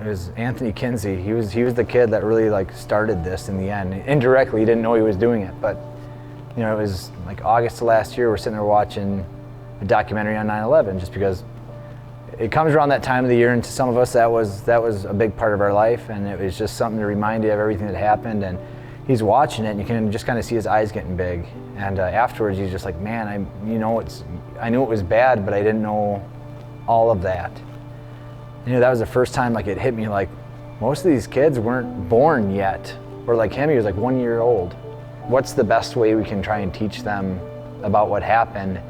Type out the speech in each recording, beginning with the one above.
It was Anthony Kinsey. He was the kid that really like started this in the end. Indirectly, he didn't know he was doing it, but you know, it was like August of last year. We're sitting there watching a documentary on 9/11, just because it comes around that time of the year, and to some of us that was a big part of our life, and it was just something to remind you of everything that happened. And he's watching it, and you can just kind of see his eyes getting big. And afterwards, he's just like, man, I knew it was bad, but I didn't know all of that. You know, that was the first time like it hit me, like most of these kids weren't born yet, or like him, he was like 1 year old. What's the best way we can try and teach them about what happened,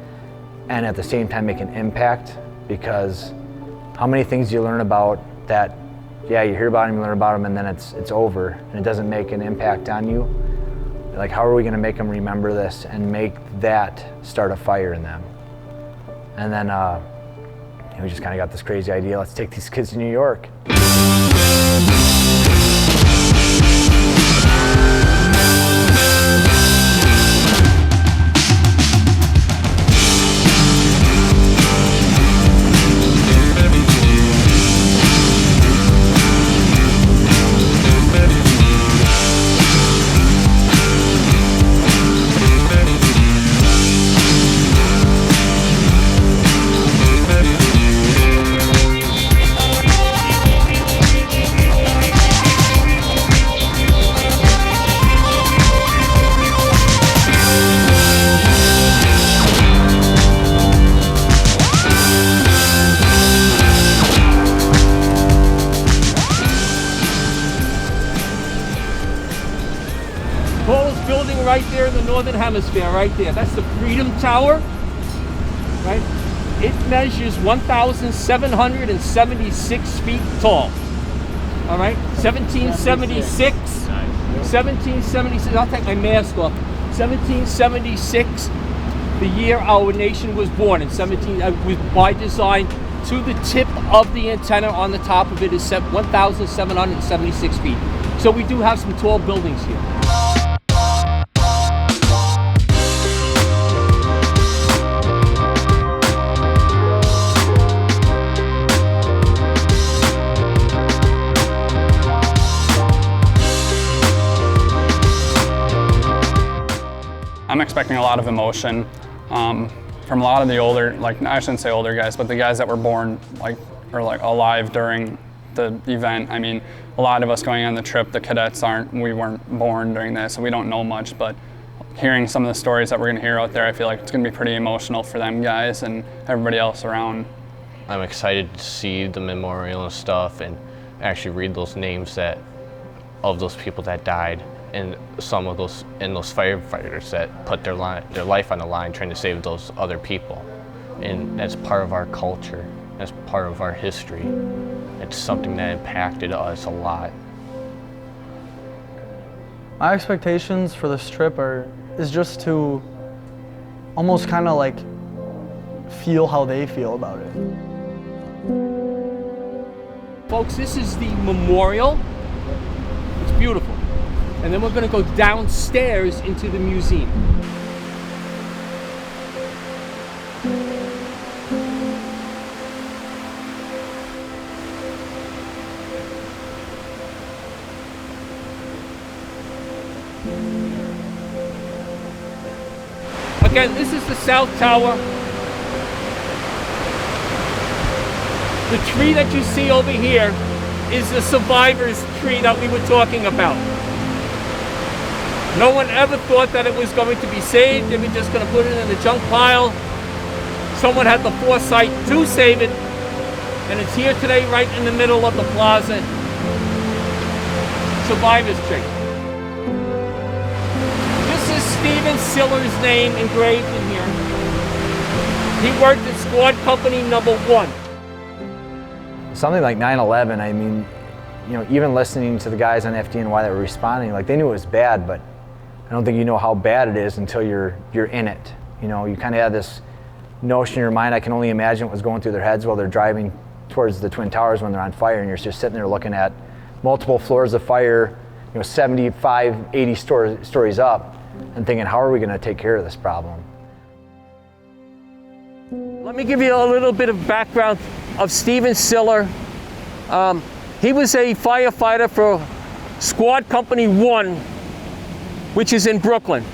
and at the same time make an impact? Because how many things do you learn about that, yeah, you hear about them, you learn about them, and then it's over, and it doesn't make an impact on you? Like, how are we gonna make them remember this and make that start a fire in them? And then we just kind of got this crazy idea, let's take these kids to New York. Right there in the northern hemisphere, right there. That's the Freedom Tower, right? It measures 1,776 feet tall. All right, 1776. 1776. I'll take my mask off. 1776, the year our nation was born. In 17, was by design. To the tip of the antenna on the top of it is 1,776 feet. So we do have some tall buildings here. I'm expecting a lot of emotion from a lot of the older, like, I shouldn't say older guys, but the guys that were born or alive during the event. I mean, a lot of us going on the trip, the cadets we weren't born during this, so we don't know much, but hearing some of the stories that we're gonna hear out there, I feel like it's gonna be pretty emotional for them guys and everybody else around. I'm excited to see the memorial and stuff and actually read those names of those people that died, and some of those firefighters that put their life on the line trying to save those other people. And that's part of our culture, that's part of our history. It's something that impacted us a lot. My expectations for this trip is just to almost kind of like feel how they feel about it. Folks, this is the memorial. It's beautiful. And then we're going to go downstairs into the museum. Again, this is the South Tower. The tree that you see over here is the survivor's tree that we were talking about. No one ever thought that it was going to be saved. They were just going to put it in the junk pile. Someone had the foresight to save it, and it's here today right in the middle of the plaza. Survivor's tree. This is Steven Siller's name engraved in here. He worked at Squad Company #1. Something like 9/11, I mean, you know, even listening to the guys on FD and why they were responding, like they knew it was bad, but I don't think you know how bad it is until you're in it. You know, you kind of have this notion in your mind. I can only imagine what was going through their heads while they're driving towards the Twin Towers when they're on fire, and you're just sitting there looking at multiple floors of fire, you know, 75, 80 stories up, and thinking, how are we going to take care of this problem? Let me give you a little bit of background of Steven Siller. He was a firefighter for Squad Company 1, which is in Brooklyn.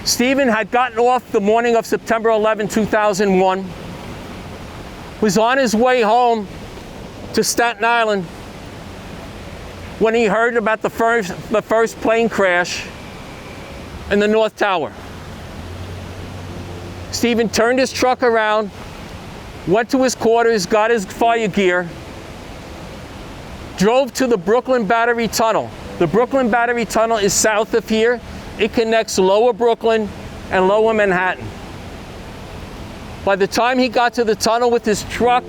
Stephen had gotten off the morning of September 11, 2001, was on his way home to Staten Island when he heard about the first plane crash in the North Tower. Stephen turned his truck around, went to his quarters, got his fire gear, drove to the Brooklyn Battery Tunnel. The Brooklyn Battery Tunnel is south of here. It connects Lower Brooklyn and Lower Manhattan. By the time he got to the tunnel with his truck,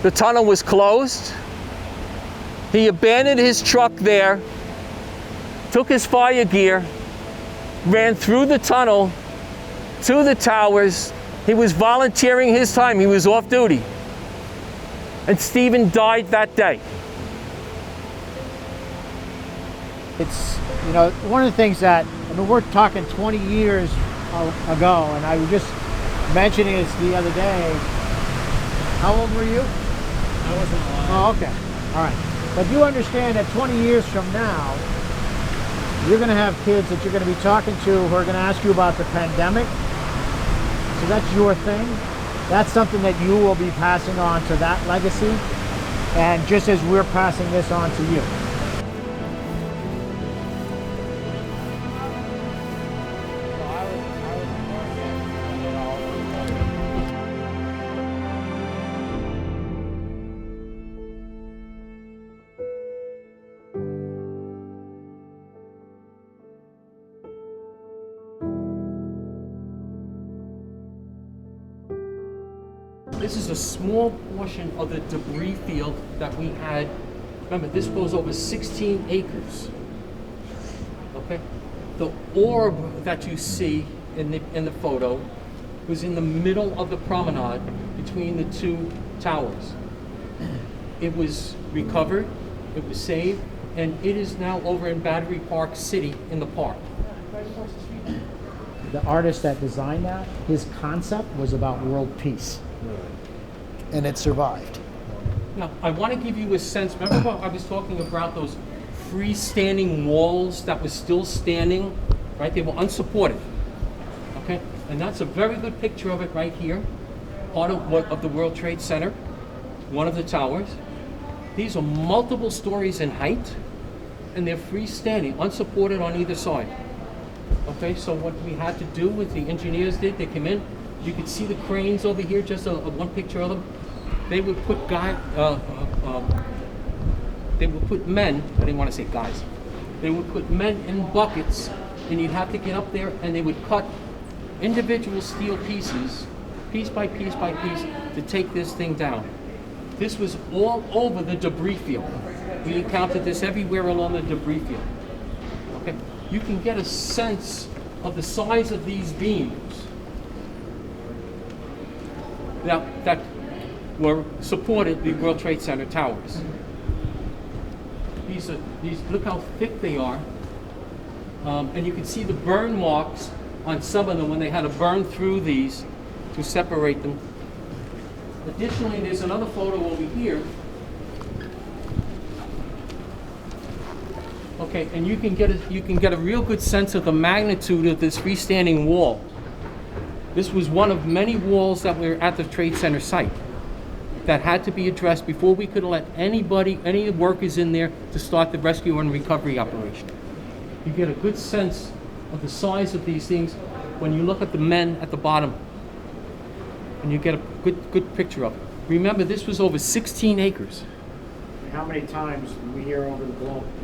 the tunnel was closed. He abandoned his truck there, took his fire gear, ran through the tunnel to the towers. He was volunteering his time. He was off duty. And Stephen died that day. It's, you know, one of the things that, I mean, we're talking 20 years ago, and I was just mentioning this the other day. How old were you? I wasn't alive. Oh, okay. All right. But you understand that 20 years from now, you're going to have kids that you're going to be talking to who are going to ask you about the pandemic. So that's your thing. That's something that you will be passing on to that legacy. And just as we're passing this on to you. This is a small portion of the debris field that we had. Remember, this goes over 16 acres. Okay? The orb that you see in the photo was in the middle of the promenade between the two towers. It was recovered, it was saved, and it is now over in Battery Park City in the park. The artist that designed that, his concept was about world peace. And it survived. Now, I want to give you a sense. Remember what I was talking about, those freestanding walls that were still standing, right? They were unsupported. Okay? And that's a very good picture of it right here. Part of the World Trade Center, one of the towers. These are multiple stories in height, and they're freestanding, unsupported on either side. Okay, so what we had to do, what the engineers did, they came in. You could see the cranes over here, just one picture of them. They would put they would put men, I didn't want to say guys, they would put men in buckets, and you'd have to get up there, and they would cut individual steel pieces, piece by piece by piece, to take this thing down. This was all over the debris field. We encountered this everywhere along the debris field. Okay, you can get a sense of the size of these beams that were supported the World Trade Center towers. These look how thick they are, and you can see the burn marks on some of them when they had to burn through these to separate them. Additionally, there's another photo over here. Okay, and you can get a real good sense of the magnitude of this freestanding wall. This was one of many walls that were at the Trade Center site that had to be addressed before we could let any workers in there to start the rescue and recovery operation. You get a good sense of the size of these things when you look at the men at the bottom, and you get a good picture of it. Remember, this was over 16 acres. How many times we hear over the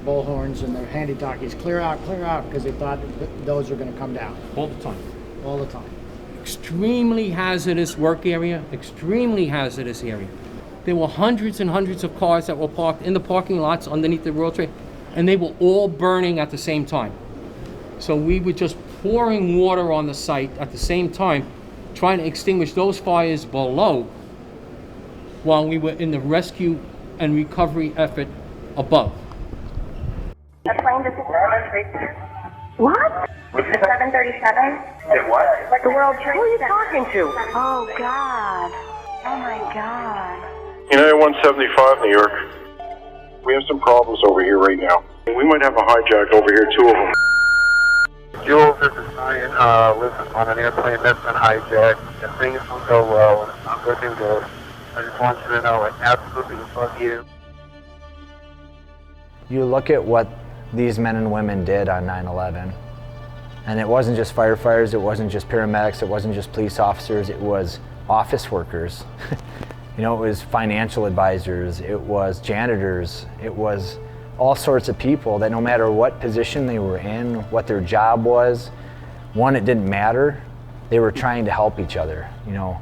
bullhorns and the handy talkies, clear out, because they thought those were going to come down. All the time. All the time. Extremely hazardous work area, extremely hazardous area. There were hundreds and hundreds of cars that were parked in the parking lots underneath the World Trade, and they were all burning at the same time. So we were just pouring water on the site at the same time, trying to extinguish those fires below while we were in the rescue and recovery effort above. A plane just what? The 737? What? The World Trade Center. Who are you talking to? Oh, God. Oh, my God. United 175, New York. We have some problems over here right now. We might have a hijack over here, 2 of them. Jules, this is Ryan. Listen, on an airplane that's been hijacked, and things will go well, and it's not good to go. I just want you to know, I absolutely love you. You look at what these men and women did on 9/11, and it wasn't just firefighters, it wasn't just paramedics, it wasn't just police officers, it was office workers. You know, it was financial advisors, it was janitors, it was all sorts of people that no matter what position they were in, what their job was, one, it didn't matter. They were trying to help each other, you know.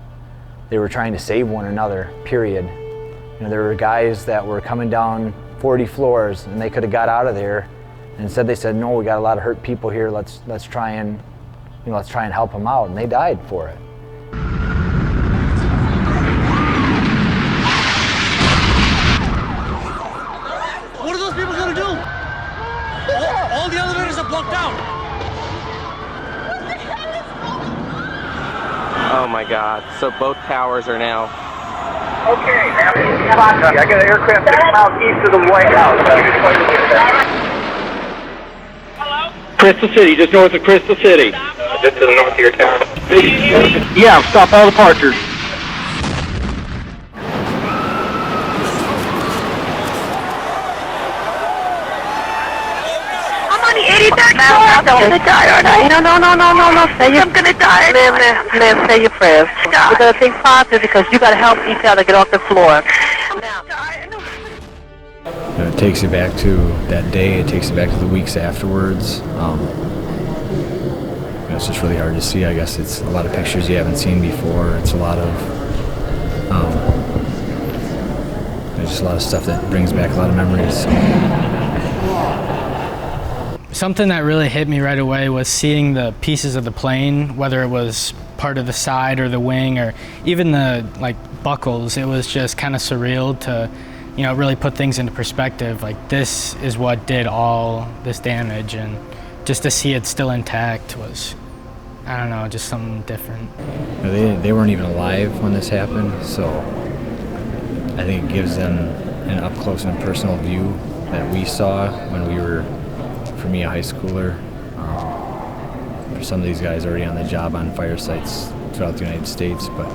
They were trying to save one another, period. You know, there were guys that were coming down 40 floors and they could have got out of there, and instead they said, no, we got a lot of hurt people here, let's try and help them out, and they died for it. What are those people gonna do? All the elevators are blocked out. Oh my God, so both towers are now. Okay, now I got an aircraft 6 miles east of the White House. Hello? Crystal City, just north of Crystal City. Just to the north of your town. Yeah, stop all departures. I'm on the 83rd floor. I'm gonna die, aren't I? No. Say I'm gonna die. Ma'am, say your prayers. We're gonna think positive because you gotta help each other get off the floor. It takes you back to that day, it takes you back to the weeks afterwards. It's just really hard to see. I guess it's a lot of pictures you haven't seen before. It's a lot of, there's just a lot of stuff that brings back a lot of memories. Something that really hit me right away was seeing the pieces of the plane, whether it was part of the side or the wing or even the buckles. It was just kind of surreal to, you know, really put things into perspective. Like, this is what did all this damage, and just to see it still intact was, I don't know, just something different. They weren't even alive when this happened, so I think it gives them an up close and personal view that we saw when we were, for me, a high schooler. For some of these guys already on the job on fire sites throughout the United States, but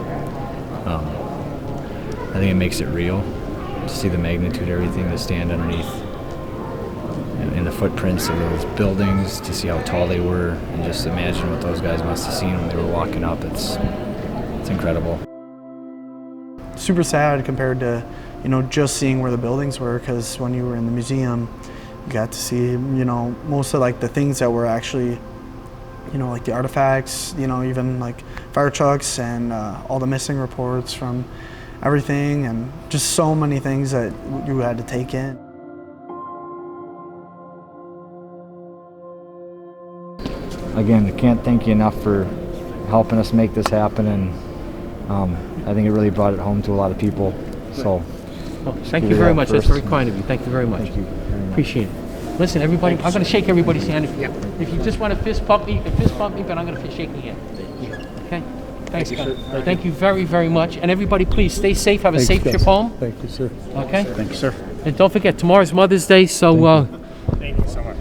I think it makes it real to see the magnitude of everything, to stand underneath in the footprints of those buildings, to see how tall they were, and just imagine what those guys must have seen when they were walking up. It's incredible. Super sad compared to, you know, just seeing where the buildings were, because when you were in the museum, you got to see, you know, most of the things that were actually, you know, the artifacts, you know, even fire trucks and all the missing reports from everything, and just so many things that you had to take in. Again, I can't thank you enough for helping us make this happen, and I think it really brought it home to a lot of people. So, thank you very much. That's very kind of you. Thank you very much. Thank you very much. Appreciate it. Listen, everybody, I'm going to shake everybody's hand. If you just want to fist bump me, you can fist bump me, but I'm going to shake your hand. Okay? Thanks, guys. Thank you very, very much. And everybody, please stay safe. Have a safe trip home. Thank you, sir. Okay? Thank you, sir. And don't forget, tomorrow's Mother's Day, so Thank you so much.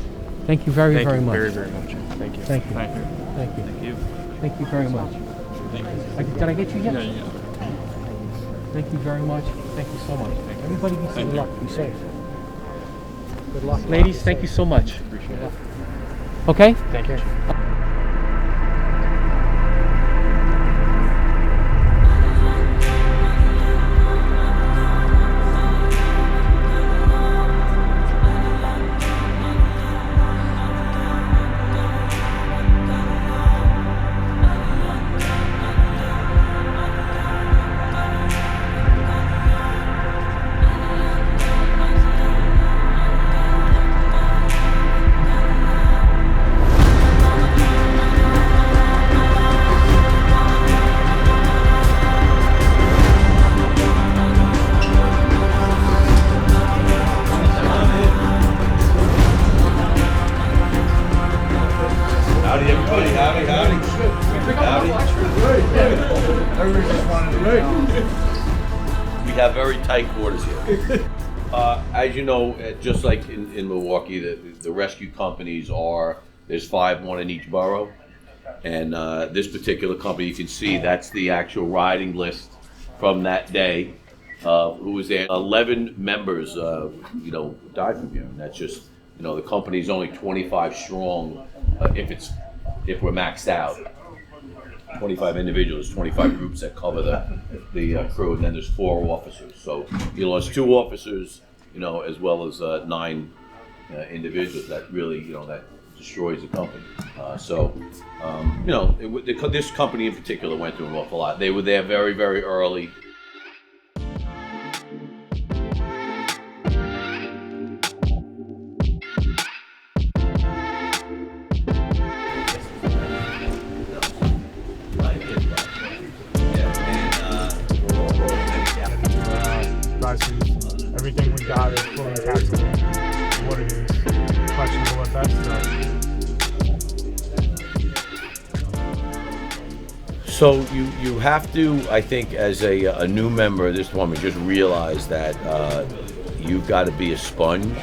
thank you very, very much. Very, very much. Thank you. Thank you. Thank you. Thank you. Thank you. Thank you very much. Thank you. Did I get you yet? Yeah. Thank you very much. Thank you so much. Everybody be safe. Good luck. Be safe. Good luck. Ladies, thank you so much. Appreciate it. Okay? Thank you. tight quarters here. As you know, just like in Milwaukee, the rescue companies there's 5, 1 in each borough. And this particular company, you can see that's the actual riding list from that day. Who was there? 11 members, died from here. And that's just, the company's only 25 strong if we're maxed out. 25 individuals, 25 groups that cover the crew, and then there's 4 officers. So there's 2 officers, as well as 9 individuals that really, that destroys the company. This company in particular went through an awful lot. They were there very, very early. Everything we got is fully encapsulated. What it is, questionable effects. So you have to, I think, as a new member of this department, just realize that you've got to be a sponge.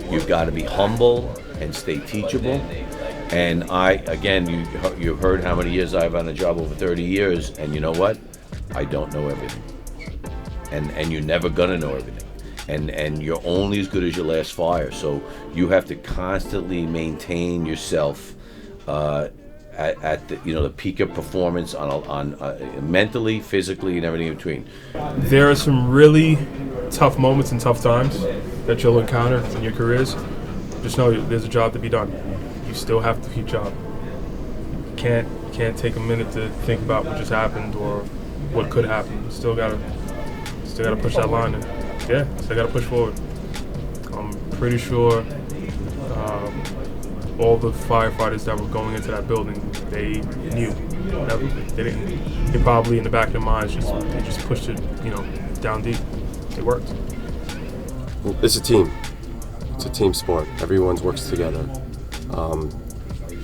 You've got to be humble and stay teachable. And you've heard how many years I've on the job, over 30 years, and you know what? I don't know everything. And you're never gonna know everything. And you're only as good as your last fire. So you have to constantly maintain yourself at the peak of performance on mentally, physically, and everything in between. There are some really tough moments and tough times that you'll encounter in your careers. Just know there's a job to be done. You still have to keep job. You can't take a minute to think about what just happened or what could happen. You still gotta push that line, and still gotta push forward. I'm pretty sure all the firefighters that were going into that building, they knew. They probably in the back of their minds they just pushed it, down deep. It worked. It's a team. It's a team sport. Everyone works together.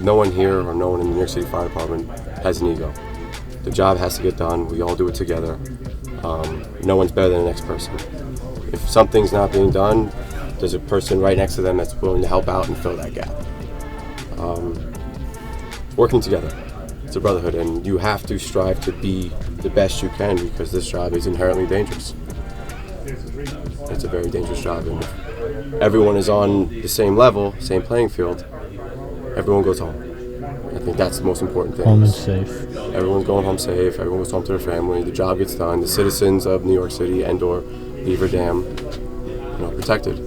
No one here or no one in the New York City Fire Department has an ego. The job has to get done. We all do it together. No one's better than the next person. If something's not being done, there's a person right next to them that's willing to help out and fill that gap. Working together, it's a brotherhood, and you have to strive to be the best you can because this job is inherently dangerous. It's a very dangerous job, and if everyone is on the same level, same playing field, everyone goes home. I think that's the most important thing. Home is safe. Everyone's going home safe, everyone goes home to their family, the job gets done, the citizens of New York City and/or Beaver Dam, protected.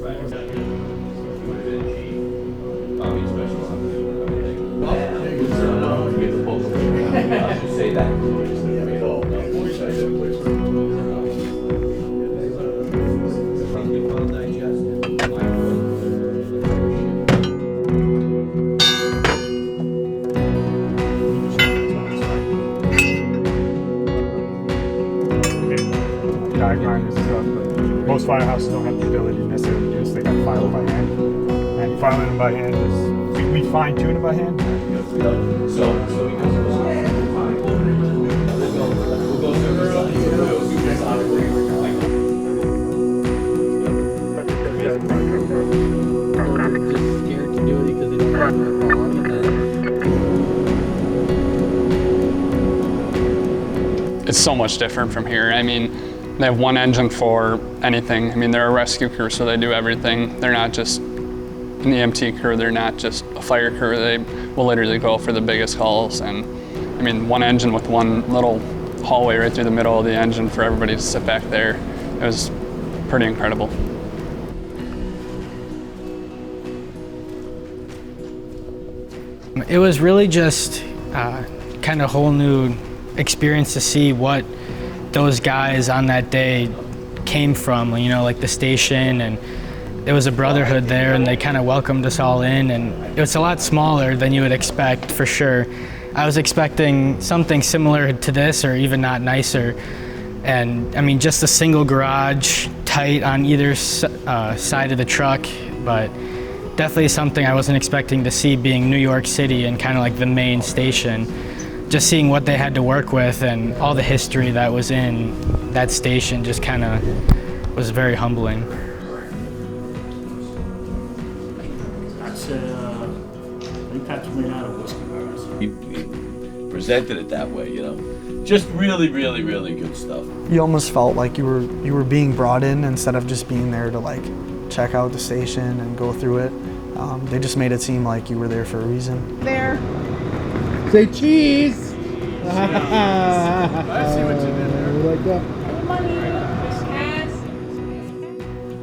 Most firehouses don't have the ability to necessarily do this. They got to file it by hand, and filing them by hand is we fine tune it by hand. It's so much different from here. I mean, they have one engine for anything. I mean, they're a rescue crew, so they do everything. They're not just an EMT crew, they're not just a fire crew. They will literally go for the biggest calls. And I mean, one engine with one little hallway right through the middle of the engine for everybody to sit back there. It was pretty incredible. It was really just kind of a whole new experience to see what those guys on that day came from, like the station, and there was a brotherhood there, and they kind of welcomed us all in, and it was a lot smaller than you would expect, for sure. I was expecting something similar to this, or even not nicer, and I mean, just a single garage, tight on either side of the truck, but definitely something I wasn't expecting to see, being New York City and kind of like the main station. Just seeing what they had to work with and all the history that was in that station just kind of was very humbling. That's I think that's made out of whiskey bars. He presented it that way, you know. Just really, really, really good stuff. You almost felt like you were being brought in instead of just being there to like check out the station and go through it. They just made it seem like you were there for a reason. There. Say cheese. I see what you did there. Like that.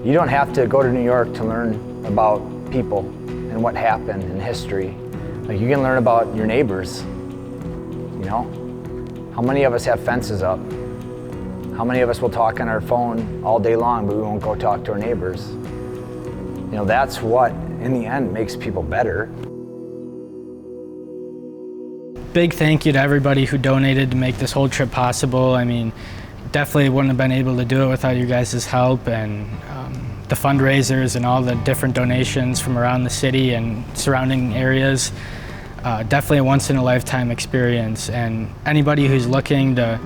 You don't have to go to New York to learn about people and what happened in history. Like, you can learn about your neighbors, you know? How many of us have fences up? How many of us will talk on our phone all day long, but we won't go talk to our neighbors? You know, that's what, in the end, makes people better. Big thank you to everybody who donated to make this whole trip possible. I mean, definitely wouldn't have been able to do it without you guys' help, and the fundraisers and all the different donations from around the city and surrounding areas. Definitely a once-in-a-lifetime experience, and anybody who's looking to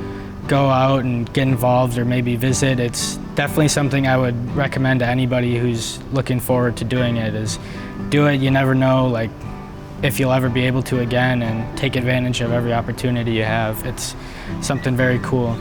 go out and get involved or maybe visit, it's definitely something I would recommend to anybody who's looking forward to doing it. Is do it. You never know, like, if you'll ever be able to again, and take advantage of every opportunity you have. It's something very cool.